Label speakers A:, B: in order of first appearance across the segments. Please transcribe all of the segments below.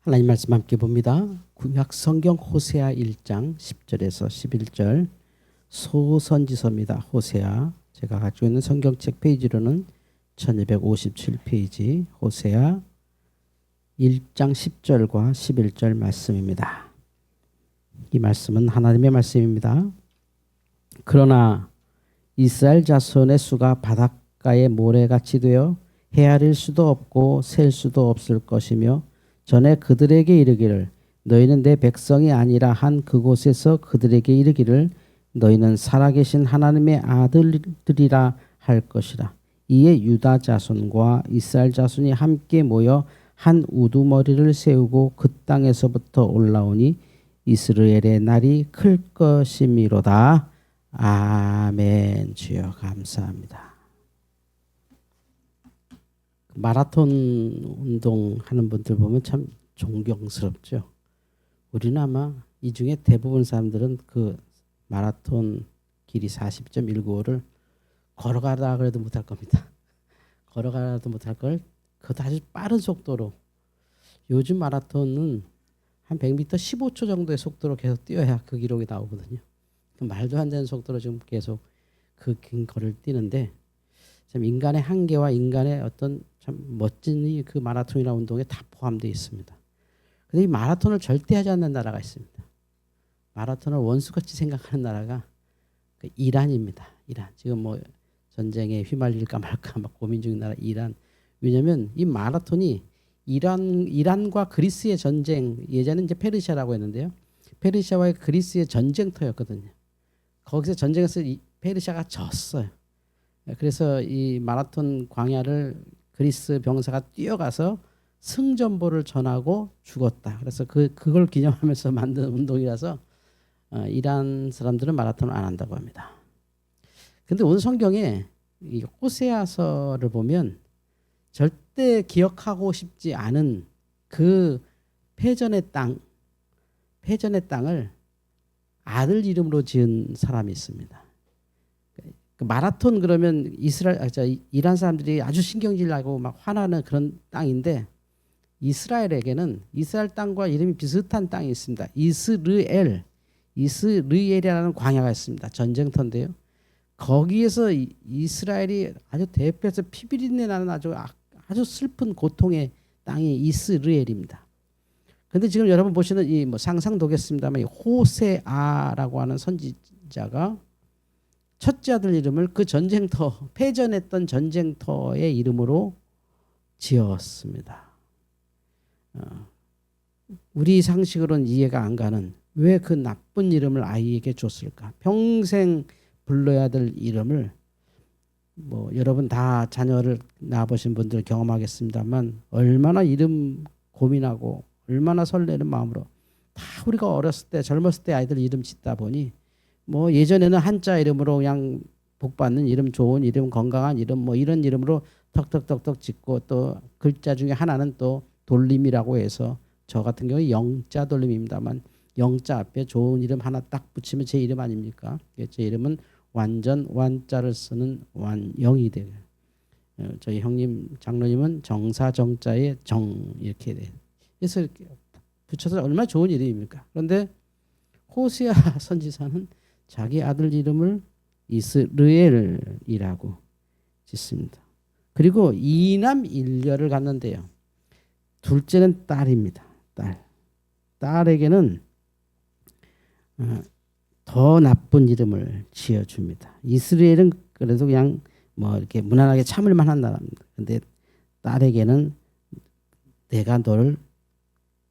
A: 하나님 말씀 함께 봅니다. 구약 성경 호세아 1장 10절에서 11절 소선지서입니다. 호세아, 제가 가지고 있는 성경책 페이지로는 1257페이지 호세아 1장 10절과 11절 말씀입니다. 이 말씀은 하나님의 말씀입니다. 그러나 이스라엘 자손의 수가 바닷가의 모래같이 되어 헤아릴 수도 없고 셀 수도 없을 것이며 전에 그들에게 이르기를 너희는 내 백성이 아니라 한 그곳에서 그들에게 이르기를 너희는 살아계신 하나님의 아들들이라 할 것이라. 이에 유다 자손과 이스라엘 자손이 함께 모여 한 우두머리를 세우고 그 땅에서부터 올라오니 이스라엘의 날이 클 것이미로다. 아멘. 주여 감사합니다. 마라톤 운동하는 분들 보면 참 존경스럽죠. 우리는 아마 이 중에 대부분 사람들은 그 마라톤 길이 40.195를 걸어가라 그래도 못할 겁니다. 걸어가라도 못할 걸 그것도 아주 빠른 속도로. 요즘 마라톤은 한 100m 15초 정도의 속도로 계속 뛰어야 그 기록이 나오거든요. 말도 안 되는 속도로 지금 계속 그 긴 거리를 뛰는데 참 인간의 한계와 인간의 어떤 참 멋진 그 마라톤이라는 운동에 다 포함되어 있습니다. 그런데 이 마라톤을 절대 하지 않는 나라가 있습니다. 마라톤을 원수같이 생각하는 나라가 그 이란입니다. 이란. 지금 뭐 전쟁에 휘말릴까 말까 막 고민 중인 나라 이란. 왜냐하면 이 마라톤이 이란과 그리스의 전쟁, 예전에 이제 페르시아라고 했는데요. 페르시아와 그리스의 전쟁터였거든요. 거기서 전쟁에서 페르시아가 졌어요. 그래서 이 마라톤 광야를 그리스 병사가 뛰어가서 승전보를 전하고 죽었다. 그래서 그걸 기념하면서 만든 운동이라서 이란 사람들은 마라톤을 안 한다고 합니다. 근데 오늘 성경에 이 호세아서를 보면 절대 기억하고 싶지 않은 그 패전의 땅을 아들 이름으로 지은 사람이 있습니다. 그 마라톤 그러면 이란 사람들이 아주 신경질 나고 막 화나는 그런 땅인데 이스라엘에게는 이스라엘 땅과 이름이 비슷한 땅이 있습니다. 이스르엘이라는 광야가 있습니다. 전쟁터인데요. 거기에서 이스라엘이 아주 대표해서 피비린내 나는 아주 슬픈 고통의 땅이 이스르엘입니다. 그런데 지금 여러분 보시는 이 뭐 상상도겠습니다만 호세아라고 하는 선지자가 첫째 아들 이름을 그 전쟁터, 패전했던 전쟁터의 이름으로 지었습니다. 우리 상식으로는 이해가 안 가는 왜 그 나쁜 이름을 아이에게 줬을까? 평생 불러야 될 이름을 뭐 여러분 다 자녀를 낳아보신 분들 경험하겠습니다만 얼마나 이름 고민하고 얼마나 설레는 마음으로 다 우리가 어렸을 때 젊었을 때 아이들 이름 짓다 보니 뭐 예전에는 한자 이름으로 그냥 복받는 이름, 좋은 이름, 건강한 이름 뭐 이런 이름으로 턱턱턱턱 짓고 또 글자 중에 하나는 또 돌림이라고 해서 저 같은 경우에 영자 돌림입니다만 영자 앞에 좋은 이름 하나 딱 붙이면 제 이름 아닙니까? 제 이름은 완전 완자를 쓰는 완영이 돼요. 저희 형님 장로님은 정사정자의 정 이렇게 돼요. 그래서 이렇게 붙여서 얼마나 좋은 이름입니까? 그런데 호세아 선지자는 자기 아들 이름을 이스르엘이라고 짓습니다. 그리고 이남 일녀를 갖는데요. 둘째는 딸입니다. 딸에게는 더 나쁜 이름을 지어줍니다. 이스라엘은 그래도 그냥 뭐 이렇게 무난하게 참을 만한 나라입니다. 그런데 딸에게는 내가 너를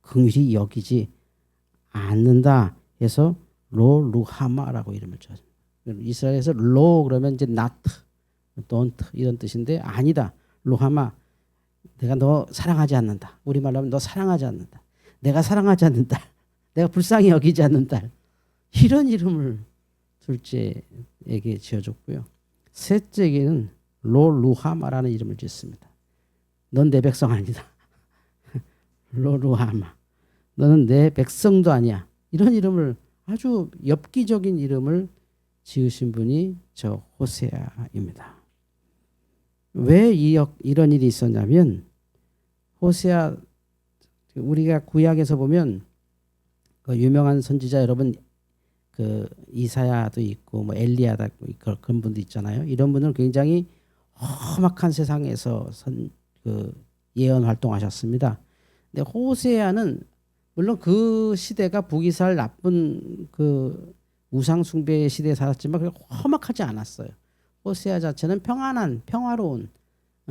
A: 긍휼히 여기지 않는다 해서 루하마라고 이름을 줘요. 이스라엘에서 로 그러면 이제 not, don't 이런 뜻인데 아니다. 루하마, 내가 너 사랑하지 않는다. 우리말로 하면 너 사랑하지 않는다. 내가 사랑하지 않는 딸, 내가 불쌍히 여기지 않는 딸. 이런 이름을 둘째에게 지어줬고요. 셋째에게는 루하마라는 이름을 짓습니다. 넌 내 백성 아니다. 루하마, 너는 내 백성도 아니야. 이런 이름을 아주 엽기적인 이름을 지으신 분이 저 호세아입니다. 왜 이런 일이 있었냐면 호세아 우리가 구약에서 보면 그 유명한 선지자 여러분 그 이사야도 있고 뭐 엘리야도 있고 그런 분도 있잖아요. 이런 분들은 굉장히 험악한 세상에서 그 예언 활동하셨습니다. 근데 호세아는 물론 그 시대가 북이스라엘 나쁜 그 우상 숭배의 시대에 살았지만 그렇게 험악하지 않았어요. 호세아 자체는 평안한 평화로운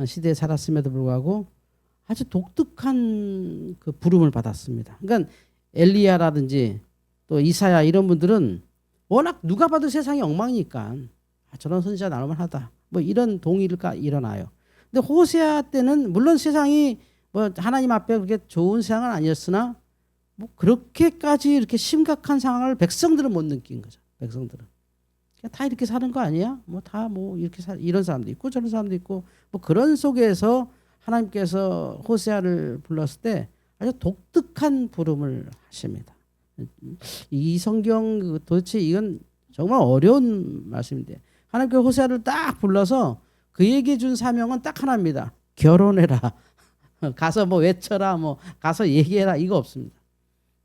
A: 시대에 살았음에도 불구하고 아주 독특한 그 부름을 받았습니다. 그러니까 엘리야라든지 또 이사야 이런 분들은 워낙 누가 봐도 세상이 엉망이니까 저런 선지자 나올 만하다. 뭐 이런 동의가 일어나요. 근데 호세아 때는 물론 세상이 뭐 하나님 앞에 그렇게 좋은 세상은 아니었으나 뭐 그렇게까지 이렇게 심각한 상황을 백성들은 못 느낀 거죠. 백성들은 그냥 다 이렇게 사는 거 아니야? 뭐 다 뭐 이렇게 이런 사람도 있고 저런 사람도 있고 뭐 그런 속에서 하나님께서 호세아를 불렀을 때 아주 독특한 부름을 하십니다. 이 성경 도대체 이건 정말 어려운 말씀인데 하나님께서 호세아를 딱 불러서 그에게 준 사명은 딱 하나입니다. 결혼해라. 가서 뭐 외쳐라. 뭐 가서 얘기해라. 이거 없습니다.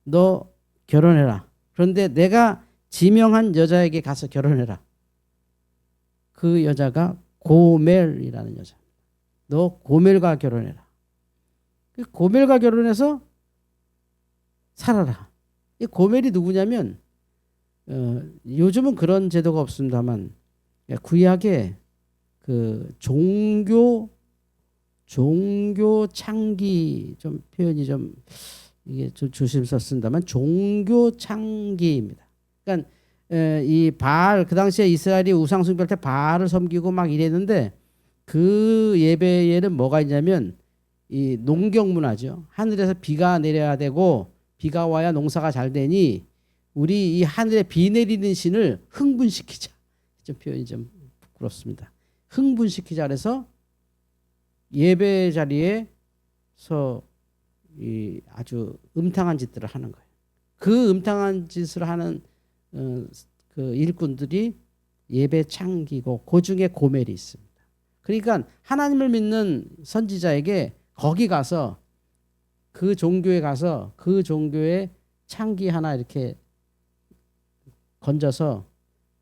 A: 너 결혼해라. 그런데 내가 지명한 여자에게 가서 결혼해라. 그 여자가 고멜이라는 여자. 너 고멜과 결혼해라. 고멜과 결혼해서 살아라. 이 고멜이 누구냐면 요즘은 그런 제도가 없습니다만 구약에 그 종교 창기 좀 표현이 좀 이게 좀 조심스럽게 쓴다만 종교 창기입니다. 그러니까 이 바알 그 당시에 이스라엘이 우상 숭배할 때 바알을 섬기고 막 이랬는데 그 예배에는 뭐가 있냐면 이 농경 문화죠. 하늘에서 비가 내려야 되고 비가 와야 농사가 잘 되니 우리 이 하늘에 비 내리는 신을 흥분시키자. 좀 표현이 좀 부끄럽습니다. 흥분시키자 그래서 예배 자리에서 이 아주 음탕한 짓들을 하는 거예요. 그 음탕한 짓을 하는 그 일꾼들이 예배 창기고 그 중에 고멜이 있습니다. 그러니까 하나님을 믿는 선지자에게 거기 가서 그 종교에 가서 그 종교의 창기 하나 이렇게 건져서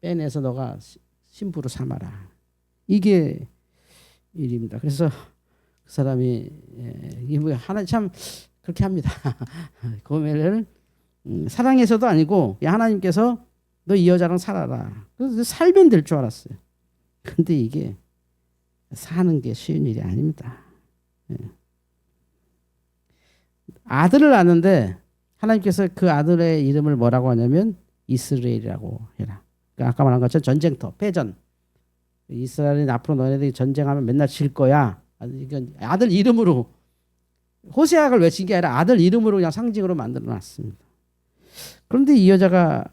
A: 빼내서 너가 신부로 삼아라. 이게 일입니다. 그래서 그 사람이 이거 하나 참 그렇게 합니다. 고멜을 사랑해서도 아니고 하나님께서 너 이 여자랑 살아라. 그래서 살면 될 줄 알았어요. 근데 이게 사는 게 쉬운 일이 아닙니다. 아들을 낳는데 하나님께서 그 아들의 이름을 뭐라고 하냐면 이스라엘이라고 해라. 그러니까 아까 말한 것처럼 전쟁터, 패전. 이스라엘이 앞으로 너네들이 전쟁하면 맨날 질 거야. 아들 이름으로 호세아를 외친 게 아니라 아들 이름으로 그냥 상징으로 만들어놨습니다. 그런데 이 여자가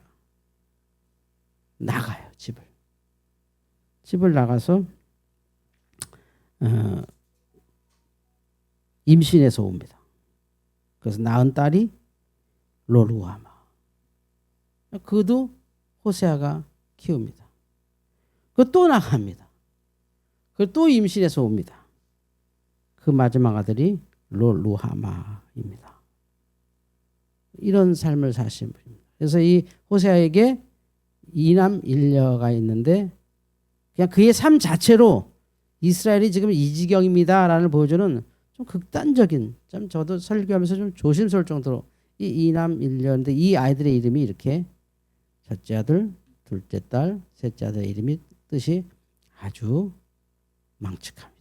A: 나가요. 집을 나가서 임신해서 옵니다. 그래서 낳은 딸이 로루아마. 그도 호세아가 키웁니다. 그 또 나갑니다. 그 또 임신해서 옵니다. 그 마지막 아들이 로루하마입니다. 이런 삶을 사신 분입니다. 그래서 이 호세아에게 이남 일녀가 있는데 그냥 그의 삶 자체로 이스라엘이 지금 이 지경입니다라는 보여주는 좀 극단적인, 좀 저도 설교하면서 좀 조심스러울 정도로 이 이남 일녀인데 이 아이들의 이름이 이렇게 첫째 아들, 둘째 딸, 셋째 아들의 이름이 뜻이 아주 망측합니다.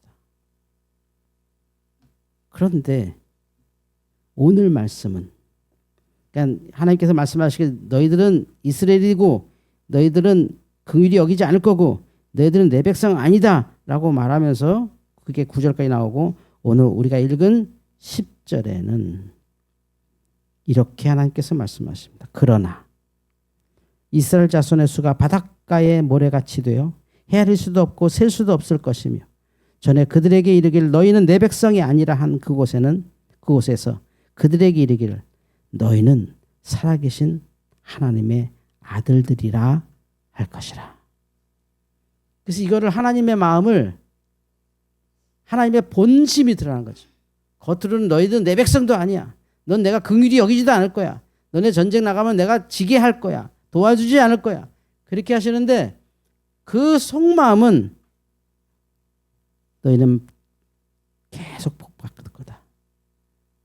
A: 그런데 오늘 말씀은 그러니까 하나님께서 말씀하시길 너희들은 이스라엘이고 너희들은 긍휼히 여기지 않을 거고 너희들은 내 백성 아니다 라고 말하면서 그게 9절까지 나오고 오늘 우리가 읽은 10절에는 이렇게 하나님께서 말씀하십니다. 그러나 이스라엘 자손의 수가 바닷가의 모래같이 되어 헤아릴 수도 없고 셀 수도 없을 것이며 전에 그들에게 이르기를 너희는 내 백성이 아니라 한 그곳에서 그들에게 이르기를 너희는 살아계신 하나님의 아들들이라 할 것이라. 그래서 이거를 하나님의 마음을 하나님의 본심이 드러난 거죠. 겉으로는 너희들은 내 백성도 아니야. 넌 내가 긍휼히 여기지도 않을 거야. 너네 전쟁 나가면 내가 지게 할 거야. 도와주지 않을 거야. 그렇게 하시는데 그 속마음은 너희는 계속 복 받을 거다.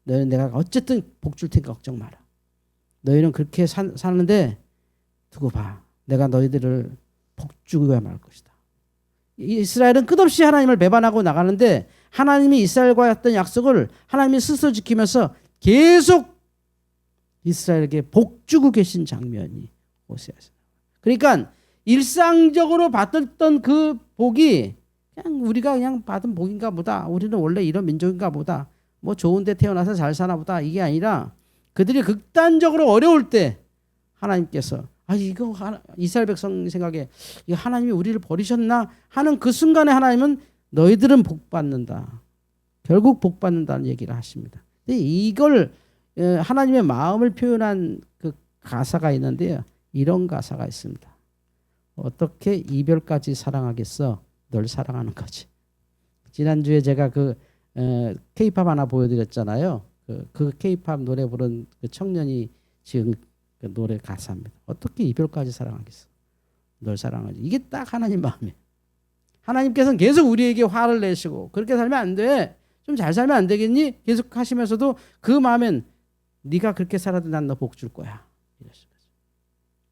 A: 너희는 내가 어쨌든 복 줄 테니까 걱정 마라. 너희는 그렇게 사는데 두고 봐. 내가 너희들을 복 주고야 말 것이다. 이스라엘은 끝없이 하나님을 배반하고 나가는데 하나님이 이스라엘과 했던 약속을 하나님이 스스로 지키면서 계속 이스라엘에게 복 주고 계신 장면이 호세아서. 그러니까 일상적으로 받았던 그 복이 그냥 우리가 그냥 받은 복인가 보다. 우리는 원래 이런 민족인가 보다. 뭐 좋은 데 태어나서 잘 사나 보다. 이게 아니라 그들이 극단적으로 어려울 때 하나님께서 이거 이스라엘 백성 생각에 이거 하나님이 우리를 버리셨나 하는 그 순간에 하나님은 너희들은 복 받는다. 결국 복 받는다는 얘기를 하십니다. 이걸 하나님의 마음을 표현한 그 가사가 있는데요. 이런 가사가 있습니다. 어떻게 이별까지 사랑하겠어? 널 사랑하는 거지. 지난주에 제가 그 K-팝 하나 보여드렸잖아요. 그 K-팝 노래 부른 그 청년이 지금 그 노래 가사입니다. 어떻게 이별까지 사랑하겠어? 널 사랑하지. 이게 딱 하나님 마음이에요. 하나님께서는 계속 우리에게 화를 내시고 그렇게 살면 안 돼. 좀 잘 살면 안 되겠니? 계속 하시면서도 그 마음엔 네가 그렇게 살아도 난 너 복 줄 거야. 이러시면서.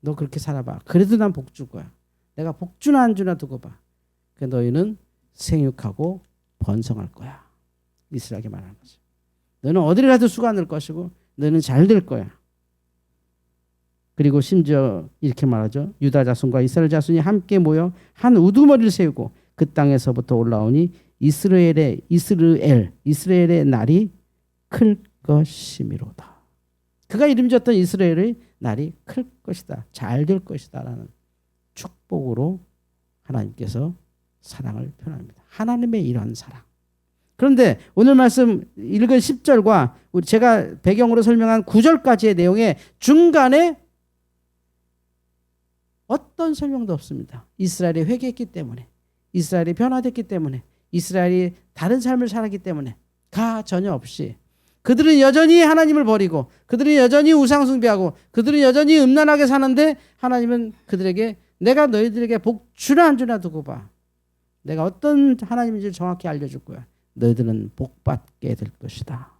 A: 너 그렇게 살아봐. 그래도 난 복 줄 거야. 내가 복 주나 안 주나 두고 봐. 그 너희는 생육하고 번성할 거야. 이스라엘에게 말하는 거죠. 너는 어디를 가도 수가 늘 것이고 너는 잘 될 거야. 그리고 심지어 이렇게 말하죠. 유다 자손과 이스라엘 자손이 함께 모여 한 우두머리를 세우고 그 땅에서부터 올라오니 이스라엘의 날이 클 것이미로다. 그가 이름졌던 이스라엘의 날이 클 것이다. 잘 될 것이다. 라는 축복으로 하나님께서 사랑을 표현합니다. 하나님의 이러한 사랑. 그런데 오늘 말씀 읽은 10절과 제가 배경으로 설명한 9절까지의 내용의 중간에 어떤 설명도 없습니다. 이스라엘이 회개했기 때문에, 이스라엘이 변화됐기 때문에, 이스라엘이 다른 삶을 살았기 때문에 가 전혀 없이 그들은 여전히 하나님을 버리고 그들은 여전히 우상 숭배하고 그들은 여전히 음란하게 사는데 하나님은 그들에게 내가 너희들에게 복 주나 안 주나 두고 봐. 내가 어떤 하나님인지를 정확히 알려줄 거야. 너희들은 복 받게 될 것이다.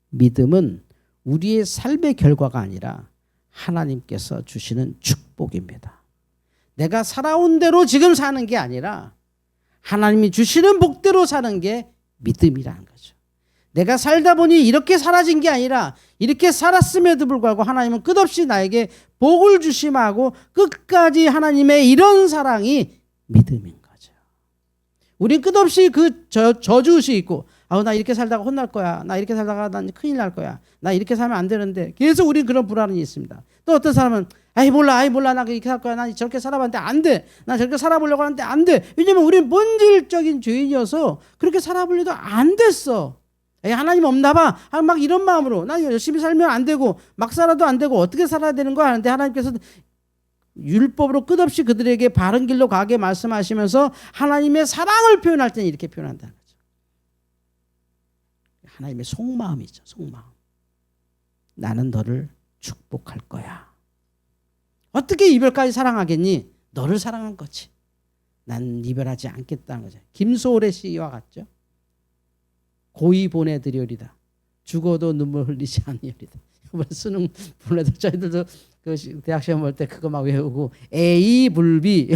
A: 믿음은 우리의 삶의 결과가 아니라 하나님께서 주시는 축복입니다. 내가 살아온 대로 지금 사는 게 아니라 하나님이 주시는 복대로 사는 게 믿음이라는 거죠. 내가 살다 보니 이렇게 살아진 게 아니라 이렇게 살았음에도 불구하고 하나님은 끝없이 나에게 복을 주심하고 끝까지 하나님의 이런 사랑이 믿음인 거죠. 우린 끝없이 그 저주의식이 있고 나 이렇게 살다가 혼날 거야. 나 이렇게 살다가 난 큰일 날 거야. 나 이렇게 살면 안 되는데 계속 우린 그런 불안이 있습니다. 또 어떤 사람은 몰라 나 이렇게 살 거야. 나 저렇게 살아봤는데 안 돼. 나 저렇게 살아보려고 하는데 안 돼. 왜냐면 우린 본질적인 죄인이어서 그렇게 살아보려도 안 됐어. 하나님 없나 봐. 막 이런 마음으로 나 열심히 살면 안 되고 막 살아도 안 되고 어떻게 살아야 되는 거야 하는데 하나님께서 율법으로 끝없이 그들에게 바른 길로 가게 말씀하시면서 하나님의 사랑을 표현할 때는 이렇게 표현한다는 거죠. 하나님의 속마음이죠. 속마음. 나는 너를 축복할 거야. 어떻게 이별까지 사랑하겠니? 너를 사랑한 거지. 난 이별하지 않겠다는 거죠. 김소월의 시와 같죠. 고이 보내드리오리다. 죽어도 눈물 흘리지 않으리다. 이번 수능 보내도 저희들도 그 대학 시험 볼 때 그거 막 외우고 에이 불비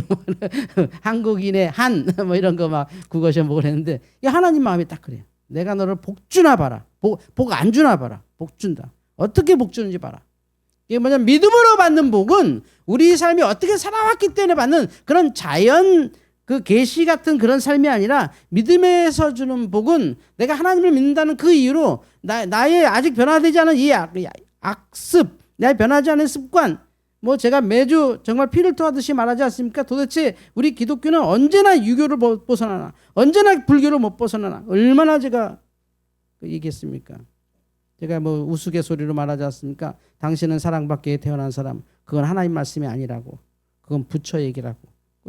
A: 한국인의 한 뭐 이런 거 막 국어 시험 보고 그랬는데 하나님 마음이 딱 그래요. 내가 너를 복 주나 봐라. 복 안 주나 봐라. 복 준다. 어떻게 복 주는지 봐라. 이게 뭐냐면 믿음으로 받는 복은 우리 삶이 어떻게 살아왔기 때문에 받는 그런 자연 그 계시 같은 그런 삶이 아니라 믿음에서 주는 복은 내가 하나님을 믿는다는 그 이유로 나의 아직 변화되지 않은 이 악습, 나의 변하지 않은 습관, 뭐 제가 매주 정말 피를 토하듯이 말하지 않습니까? 도대체 우리 기독교는 언제나 유교를 못 벗어나나, 언제나 불교를 못 벗어나나, 얼마나 제가 얘기했습니까? 제가 뭐 우스갯소리로 말하지 않습니까? 당신은 사랑받기에 태어난 사람, 그건 하나님 말씀이 아니라고, 그건 부처 얘기라고.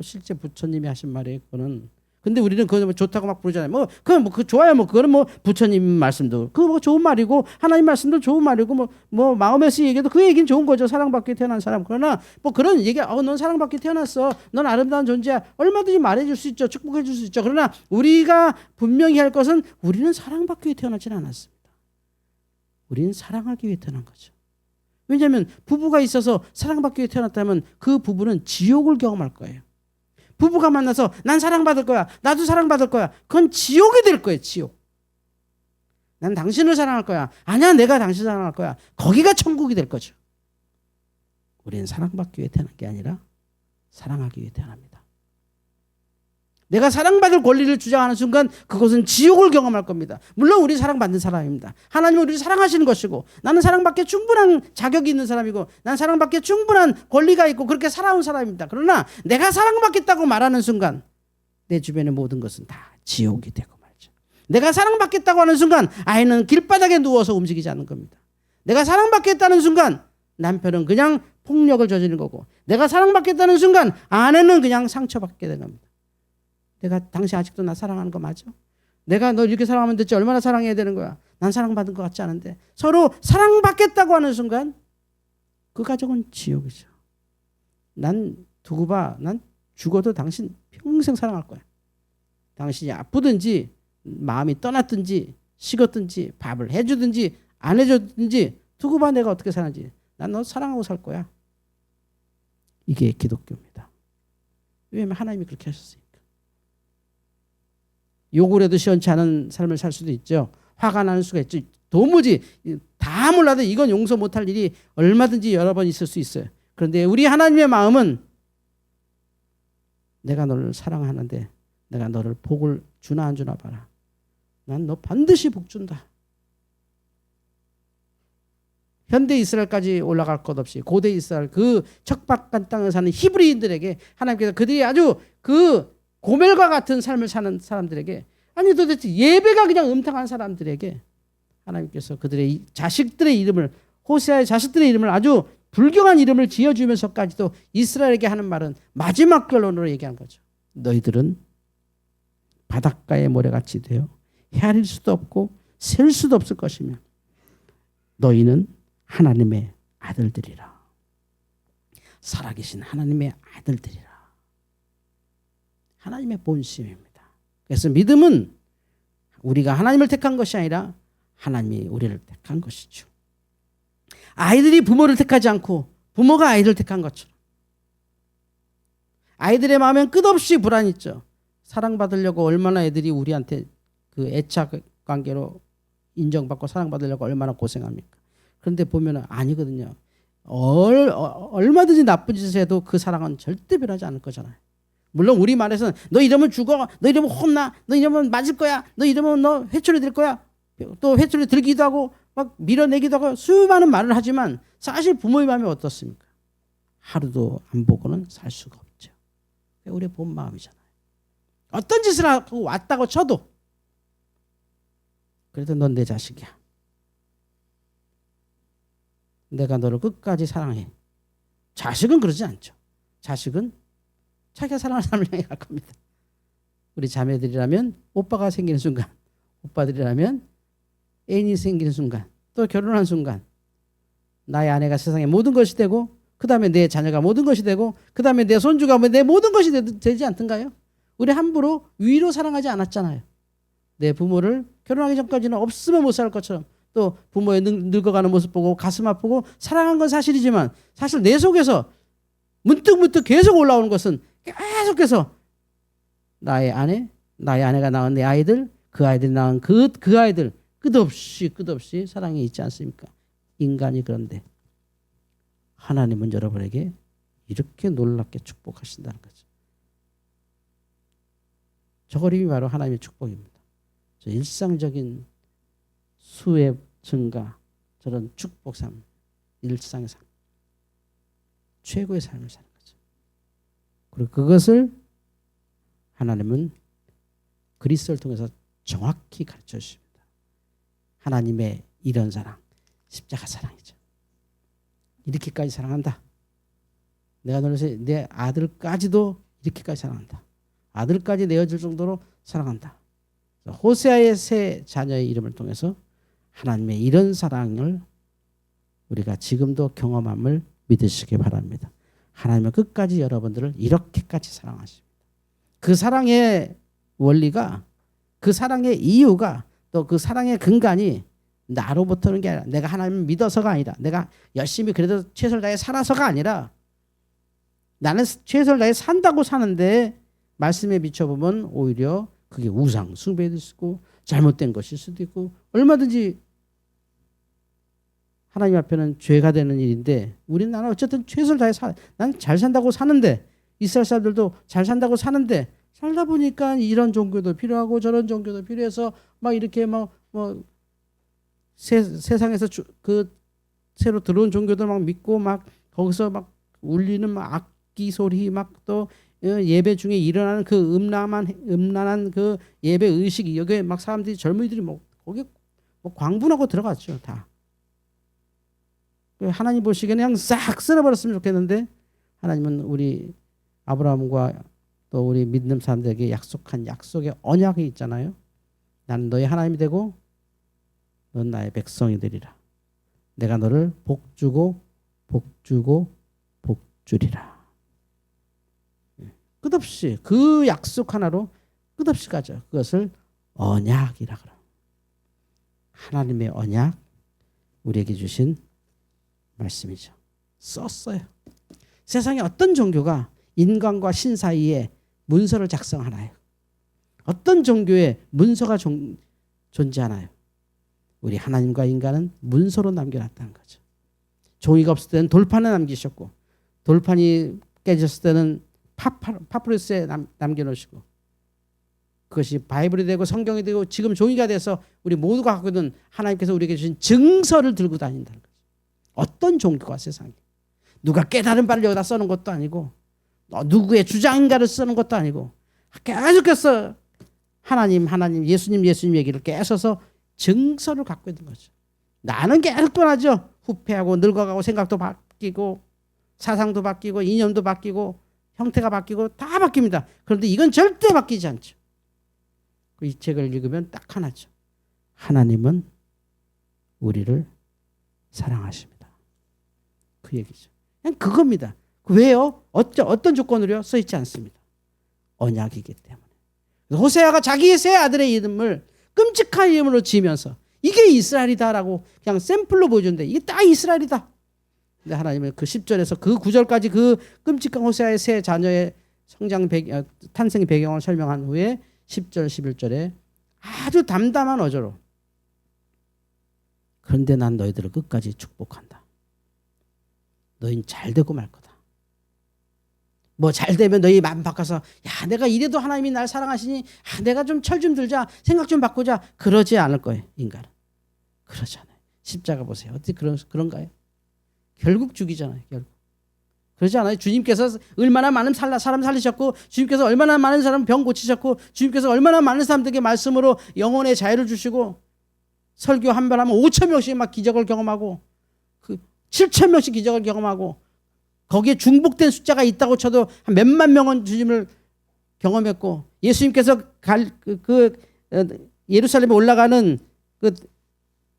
A: 실제 부처님이 하신 말이에요. 그거는 근데 우리는 그거 뭐 좋다고 막 부르잖아요. 그 좋아요. 그거는 뭐 부처님 말씀도 그거 뭐 좋은 말이고 하나님 말씀도 좋은 말이고 뭐 마음에서 얘기해도 그 얘기는 좋은 거죠. 사랑받게 태어난 사람. 그러나 뭐 그런 얘기, 넌 사랑받게 태어났어. 넌 아름다운 존재야. 얼마든지 말해줄 수 있죠. 축복해줄 수 있죠. 그러나 우리가 분명히 할 것은 우리는 사랑받기 위해 태어나지는 않았습니다. 우리는 사랑하기 위해 태어난 거죠. 왜냐하면 부부가 있어서 사랑받기 위해 태어났다면 그 부부는 지옥을 경험할 거예요. 부부가 만나서 난 사랑받을 거야. 나도 사랑받을 거야. 그건 지옥이 될 거예요. 지옥. 난 당신을 사랑할 거야. 아니야, 내가 당신 사랑할 거야. 거기가 천국이 될 거죠. 우리는 사랑받기 위해 태어난 게 아니라 사랑하기 위해 태어납니다. 내가 사랑받을 권리를 주장하는 순간 그것은 지옥을 경험할 겁니다. 물론 우리 사랑받는 사람입니다. 하나님은 우리를 사랑하시는 것이고 나는 사랑받기에 충분한 자격이 있는 사람이고 난 사랑받기에 충분한 권리가 있고 그렇게 살아온 사람입니다. 그러나 내가 사랑받겠다고 말하는 순간 내 주변의 모든 것은 다 지옥이 되고 말죠. 내가 사랑받겠다고 하는 순간 아이는 길바닥에 누워서 움직이지 않는 겁니다. 내가 사랑받겠다는 순간 남편은 그냥 폭력을 저지르는 거고 내가 사랑받겠다는 순간 아내는 그냥 상처받게 되는 겁니다. 내가 당신 아직도 나 사랑하는 거 맞아? 내가 너 이렇게 사랑하면 됐지 얼마나 사랑해야 되는 거야? 난 사랑받은 것 같지 않은데. 서로 사랑받겠다고 하는 순간 그 가정은 지옥이죠. 난 두고 봐. 난 죽어도 당신 평생 사랑할 거야. 당신이 아프든지 마음이 떠났든지 식었든지 밥을 해주든지 안 해주든지 두고 봐. 내가 어떻게 사는지. 난 너 사랑하고 살 거야. 이게 기독교입니다. 왜냐하면 하나님이 그렇게 하셨으니까. 욕을 해도 시원치 않은 삶을 살 수도 있죠. 화가 나는 수가 있죠. 도무지 다 몰라도 이건 용서 못할 일이 얼마든지 여러 번 있을 수 있어요. 그런데 우리 하나님의 마음은 내가 너를 사랑하는데 내가 너를 복을 주나 안 주나 봐라. 난 너 반드시 복 준다. 현대 이스라엘까지 올라갈 것 없이 고대 이스라엘 그 척박한 땅에 사는 히브리인들에게 하나님께서 그들이 아주 그 고멜과 같은 삶을 사는 사람들에게 아니 도대체 예배가 그냥 음탕한 사람들에게 하나님께서 그들의 자식들의 이름을 호세아의 자식들의 이름을 아주 불경한 이름을 지어주면서까지도 이스라엘에게 하는 말은 마지막 결론으로 얘기한 거죠. 너희들은 바닷가의 모래같이 되어 헤아릴 수도 없고 셀 수도 없을 것이며 너희는 하나님의 아들들이라. 살아계신 하나님의 아들들이라. 하나님의 본심입니다. 그래서 믿음은 우리가 하나님을 택한 것이 아니라 하나님이 우리를 택한 것이죠. 아이들이 부모를 택하지 않고 부모가 아이들을 택한 것처럼 아이들의 마음엔 끝없이 불안이 있죠. 사랑받으려고 얼마나 애들이 우리한테 그 애착 관계로 인정받고 사랑받으려고 얼마나 고생합니까? 그런데 보면 아니거든요. 얼마든지 나쁜 짓을 해도 그 사랑은 절대 변하지 않을 거잖아요. 물론 우리 말에서는 너 이러면 죽어, 너 이러면 혼나, 너 이러면 맞을 거야, 너 이러면 너 회초리 들 거야. 또 회초리 들기도 하고 막 밀어내기도 하고 수많은 말을 하지만 사실 부모의 마음이 어떻습니까? 하루도 안 보고는 살 수가 없죠. 우리의 본 마음이잖아요. 어떤 짓을 하고 왔다고 쳐도 그래도 넌 내 자식이야. 내가 너를 끝까지 사랑해. 자식은 그러지 않죠. 자식은 자기가 사랑하는 사람을 향해 갈 겁니다. 우리 자매들이라면 오빠가 생기는 순간, 오빠들이라면 애인이 생기는 순간, 또 결혼한 순간 나의 아내가 세상의 모든 것이 되고 그 다음에 내 자녀가 모든 것이 되고 그 다음에 내 손주가 내 모든 것이 되지 않던가요? 우리 함부로 위로 사랑하지 않았잖아요. 내 부모를 결혼하기 전까지는 없으면 못 살 것처럼 또 부모의 늙어가는 모습 보고 가슴 아프고 사랑한 건 사실이지만 사실 내 속에서 문득문득 계속 올라오는 것은 계속해서 나의 아내가 낳은 내 아이들, 그 아이들이 낳은 그 아이들 끝없이 사랑이 있지 않습니까? 인간이 그런데 하나님은 여러분에게 이렇게 놀랍게 축복하신다는 거죠. 저거림이 바로 하나님의 축복입니다. 저 일상적인 수의 증가, 저런 축복 삶, 일상의 삶, 최고의 삶을 사는 거죠. 그리고 그것을 하나님은 그리스도를 통해서 정확히 가르쳐 주십니다. 하나님의 이런 사랑, 십자가 사랑이죠. 이렇게까지 사랑한다. 내가 너를 내 아들까지도 이렇게까지 사랑한다. 아들까지 내어줄 정도로 사랑한다. 호세아의 세 자녀의 이름을 통해서 하나님의 이런 사랑을 우리가 지금도 경험함을 믿으시기 바랍니다. 하나님은 끝까지 여러분들을 이렇게까지 사랑하십니다. 그 사랑의 원리가, 그 사랑의 이유가, 또 그 사랑의 근간이 나로부터는 게 아니라, 내가 하나님을 믿어서가 아니라, 내가 열심히 그래도 최선을 다해 살아서가 아니라, 나는 최선을 다해 산다고 사는데 말씀에 비춰보면 오히려 그게 우상 숭배일 수도 있고 잘못된 것일 수도 있고 얼마든지 하나님 앞에는 죄가 되는 일인데, 우리는 나는 어쨌든 최선을 다해 난 잘 산다고 사는데, 이스라엘 사람들도 잘 산다고 사는데, 살다 보니까 이런 종교도 필요하고 저런 종교도 필요해서 막 이렇게 세상에서 그 새로 들어온 종교들 막 믿고 막 거기서 막 울리는 막 악기 소리, 막 또 예배 중에 일어나는 그 음란한 그 예배 의식이, 여기에 막 사람들이, 젊은이들이 거기에 광분하고 들어갔죠. 다. 하나님 보시기에는 그냥 싹 쓸어버렸으면 좋겠는데, 하나님은 우리 아브라함과 또 우리 믿는 사람들에게 약속한 약속의 언약이 있잖아요. 나는 너의 하나님이 되고 넌 나의 백성이 되리라. 내가 너를 복주고 복주고 복주리라. 끝없이 그 약속 하나로 끝없이 가죠. 그것을 언약이라 그래요. 하나님의 언약, 우리에게 주신 말씀이죠. 썼어요. 세상에 어떤 종교가 인간과 신 사이에 문서를 작성하나요? 어떤 종교에 문서가 존재하나요? 우리 하나님과 인간은 문서로 남겨놨다는 거죠. 종이가 없을 때는 돌판에 남기셨고, 돌판이 깨졌을 때는 파피루스에 남겨놓으시고, 그것이 바이블이 되고 성경이 되고 지금 종이가 돼서 우리 모두가 갖고 있는 하나님께서 우리에게 주신 증서를 들고 다닌다는 거죠. 어떤 종교가 세상에, 누가 깨달은 바를 여기다 써놓은 것도 아니고, 누구의 주장인가를 쓰는 것도 아니고, 계속해서 하나님 예수님 얘기를 계속해서 증서를 갖고 있는 거죠. 나는 계속 변하죠. 후패하고 늙어가고 생각도 바뀌고 사상도 바뀌고 이념도 바뀌고 형태가 바뀌고 다 바뀝니다. 그런데 이건 절대 바뀌지 않죠. 이 책을 읽으면 딱 하나죠. 하나님은 우리를 사랑하십니다. 그 얘기죠. 그냥 그겁니다. 왜요? 어떤 조건으로요? 써 있지 않습니다. 언약이기 때문에. 호세아가 자기의 세 아들의 이름을 끔찍한 이름으로 지으면서 이게 이스라엘이다라고 그냥 샘플로 보여주는데, 이게 딱 이스라엘이다. 근데 하나님은 그 10절에서 그 9절까지 그 끔찍한 호세아의 세 자녀의 탄생 배경을 설명한 후에 10절 11절에 아주 담담한 어조로, 그런데 난 너희들을 끝까지 축복한다. 너희는 잘 되고 말 거다. 뭐 잘 되면 너희 마음 바꿔서, 야 내가 이래도 하나님이 날 사랑하시니 내가 좀 철 좀 들자, 생각 좀 바꾸자, 그러지 않을 거예요. 인간은 그러잖아요. 십자가 보세요. 어떻게 그런가요? 결국 죽이잖아요. 결국 그러지 않아요? 주님께서 얼마나 많은 사람 살리셨고, 주님께서 얼마나 많은 사람 병 고치셨고, 주님께서 얼마나 많은 사람들에게 말씀으로 영혼의 자유를 주시고, 설교 한 번 하면 5천 명씩 막 기적을 경험하고, 7천 명씩 기적을 경험하고, 거기에 중복된 숫자가 있다고 쳐도 한 몇만 명은 주님을 경험했고, 예수님께서 예루살렘에 올라가는 그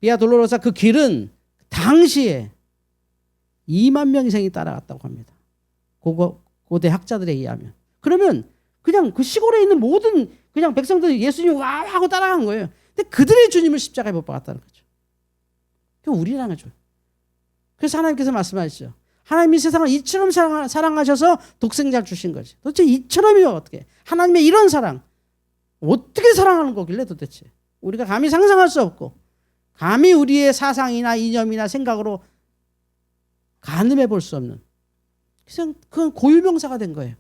A: 비아 돌로로사 그 길은 당시에 2만 명 이상이 따라갔다고 합니다. 고대 학자들에 의하면. 그러면 그냥 그 시골에 있는 모든 그냥 백성들이 예수님 와 하고 따라간 거예요. 근데 그들의 주님을 십자가에 못 박았다는 거죠. 그 우리라는 거죠. 그래서 하나님께서 말씀하시죠. 하나님이 세상을 이처럼 사랑하셔서 독생자를 주신 거지. 도대체 이처럼이요 어떻게? 하나님의 이런 사랑 어떻게 사랑하는 거길래 도대체? 우리가 감히 상상할 수 없고, 감히 우리의 사상이나 이념이나 생각으로 가늠해 볼 수 없는, 그건 고유명사가 된 거예요.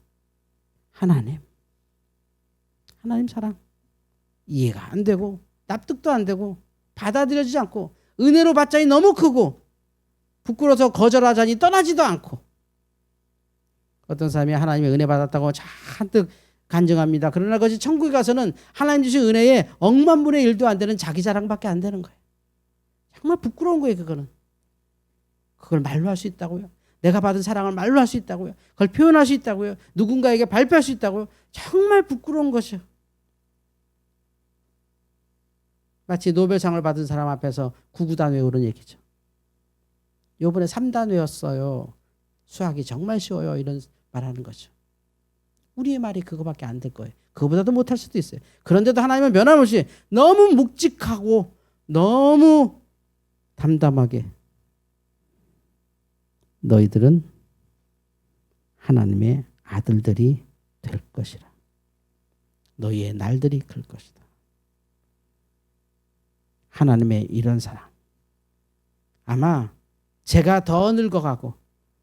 A: 하나님 사랑 이해가 안 되고 납득도 안 되고 받아들여지지 않고, 은혜로 받자니 너무 크고 부끄러워서 거절하자니 떠나지도 않고, 어떤 사람이 하나님의 은혜 받았다고 잔뜩 간증합니다. 그러나 그것이 천국에 가서는 하나님 주신 은혜에 억만분의 1도 안 되는 자기 자랑밖에 안 되는 거예요. 정말 부끄러운 거예요. 그거는. 그걸 말로 할 수 있다고요? 내가 받은 사랑을 말로 할 수 있다고요. 그걸 표현할 수 있다고요. 누군가에게 발표할 수 있다고요. 정말 부끄러운 것이요. 마치 노벨상을 받은 사람 앞에서 9구단 외우는 얘기죠. 요번에 3단 외웠어요. 수학이 정말 쉬워요. 이런 말하는 거죠. 우리의 말이 그거밖에 안 될 거예요. 그거보다도 못할 수도 있어요. 그런데도 하나님은 변함없이 너무 묵직하고 너무 담담하게 너희들은 하나님의 아들들이 될 것이라. 너희의 날들이 클 것이다. 하나님의 이런 사랑. 아마 제가 더 늙어가고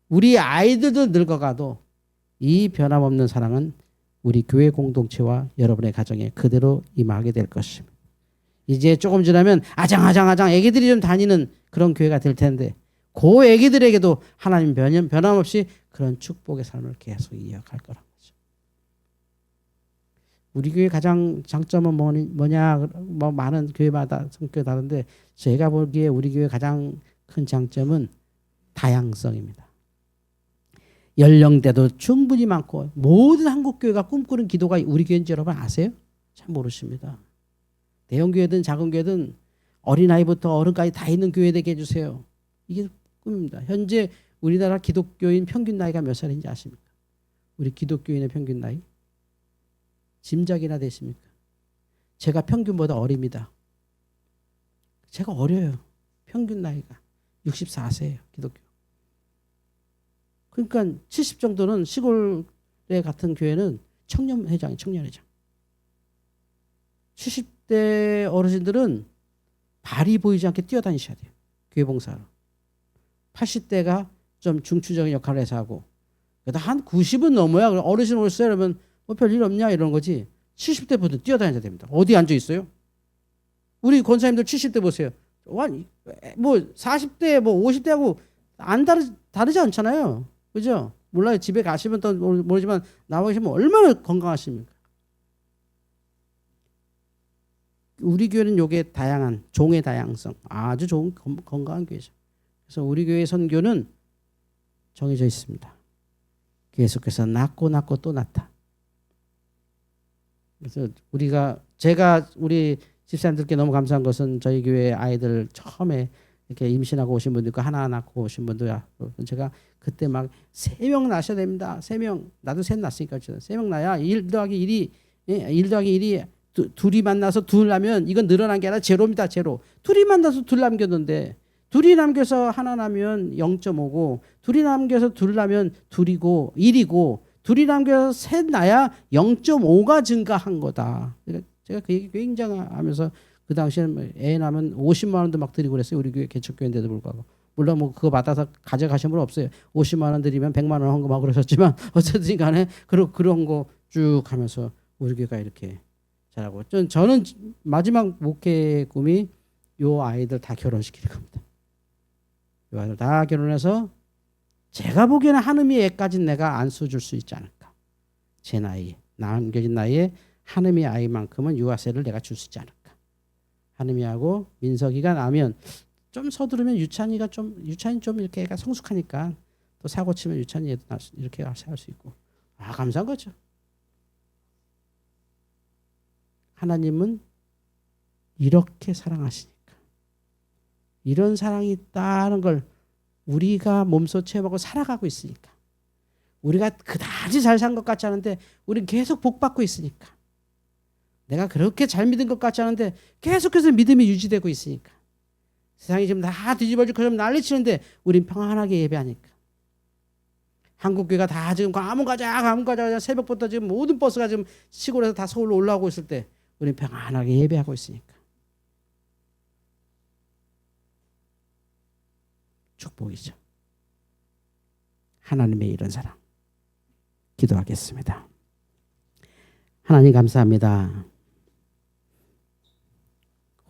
A: 우리 아이들도 늙어가도 이 변함없는 사랑은 우리 교회 공동체와 여러분의 가정에 그대로 임하게 될 것입니다. 이제 조금 지나면 아장아장 애기들이 좀 다니는 그런 교회가 될 텐데 그 애기들에게도 하나님 변함없이 그런 축복의 삶을 계속 이어갈 거란 거죠. 우리 교회 가장 장점은 뭐냐? 뭐 많은 교회마다 성격이 다른데 제가 보기에 우리 교회 가장 큰 장점은 다양성입니다. 연령대도 충분히 많고 모든 한국교회가 꿈꾸는 기도가 우리 교회인지 여러분 아세요? 잘 모르십니다. 대형교회든 작은 교회든 어린아이부터 어른까지 다 있는 교회 되게 해주세요. 이게 꿈입니다. 현재 우리나라 기독교인 평균 나이가 몇 살인지 아십니까? 우리 기독교인의 평균 나이? 짐작이나 되십니까? 제가 평균보다 어립니다. 제가 어려요. 평균 나이가 64세예요. 기독교. 그러니까 70 정도는 시골에 같은 교회는 청년회장. 70대 어르신들은 발이 보이지 않게 뛰어다니셔야 돼요. 교회 봉사로. 80대가 좀 중추적인 역할을 해서 하고 그래도 한 90은 넘어야 어르신 오셨어요 그러면 뭐 별일 없냐 이런 거지. 70대부터 뛰어다녀야 됩니다. 어디 앉아 있어요? 우리 권사님들 70대 보세요. 뭐 40대 뭐 50대하고 안 다르지 않잖아요. 그죠? 몰라요. 집에 가시면 또 모르지만 나오시면 얼마나 건강하십니까? 우리 교회는 요게 다양한 종의 다양성 아주 좋은 건강한 교회죠. 그래서 우리 교회 선교는 정해져 있습니다. 계속해서 낳고 또 낳다. 그래서 제가 우리 집사님들께 너무 감사한 것은 저희 교회 아이들 처음에 이렇게 임신하고 오신 분도 있고 하나 낳고 오신 분도 제가 그때 막 3명 낳으셔야 됩니다. 3명. 나도 셋 낳았으니까 3명 낳아야 1 더하기 1이 둘이 만나서 둘 나면 이건 늘어난 게 아니라 제로입니다. 제로. 둘이 만나서 둘 남겼는데 둘이 남겨서 하나 나면 0.5고 둘이 남겨서 둘 나면 둘이고 1이고 둘이 남겨서 셋 나야 0.5가 증가한 거다. 제가 그 얘기 굉장하면서 그 당시에는 애 낳으면 50만 원도 막 드리고 그랬어요. 우리 교회 개척교회인데도 불구하고. 물론 뭐 그거 받아서 가져가신 분 없어요. 50만 원 드리면 100만 원 헌금하고 그러셨지만 어쨌든 간에 그런 거 쭉 하면서 우리 교회가 이렇게 잘하고 저는 마지막 목회 꿈이 요 아이들 다 결혼시키는 겁니다. 요 아이들 다 결혼해서 제가 보기에는 한음이 애까지는 내가 안수 줄 수 있지 않을까. 제 나이에 남겨진 나이에 한음이 아이만큼은 유아세를 내가 줄 수 있지 않을까. 한음이하고 민석이가 나면 좀 서두르면 유찬이 좀 이렇게 애가 성숙하니까 또 사고 치면 유찬이 애도 이렇게 할 수 있고 감사한 거죠. 하나님은 이렇게 사랑하시니까 이런 사랑이 있다는 걸 우리가 몸소 체험하고 살아가고 있으니까 우리가 그다지 잘 산 것 같지 않은데 우리는 계속 복받고 있으니까 내가 그렇게 잘 믿은 것 같지 않은데 계속해서 믿음이 유지되고 있으니까 세상이 지금 다 뒤집어지고 좀 난리치는데 우린 평안하게 예배하니까 한국교회가 다 지금 가문 가자 새벽부터 지금 모든 버스가 지금 시골에서 다 서울로 올라오고 있을 때 우린 평안하게 예배하고 있으니까 축복이죠. 하나님의 이런 사랑 기도하겠습니다. 하나님 감사합니다.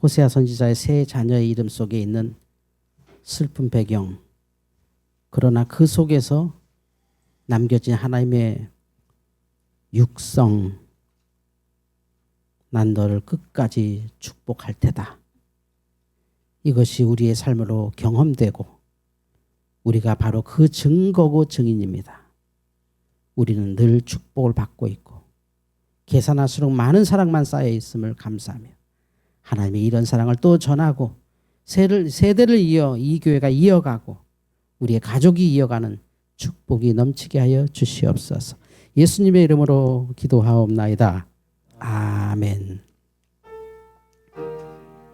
A: 호세아 선지자의 세 자녀의 이름 속에 있는 슬픈 배경 그러나 그 속에서 남겨진 하나님의 육성 난 너를 끝까지 축복할 테다. 이것이 우리의 삶으로 경험되고 우리가 바로 그 증거고 증인입니다. 우리는 늘 축복을 받고 있고 계산할수록 많은 사랑만 쌓여 있음을 감사하며 하나님의 이런 사랑을 또 전하고 세대를 이어 이 교회가 이어가고 우리의 가족이 이어가는 축복이 넘치게 하여 주시옵소서. 예수님의 이름으로 기도하옵나이다. 아멘.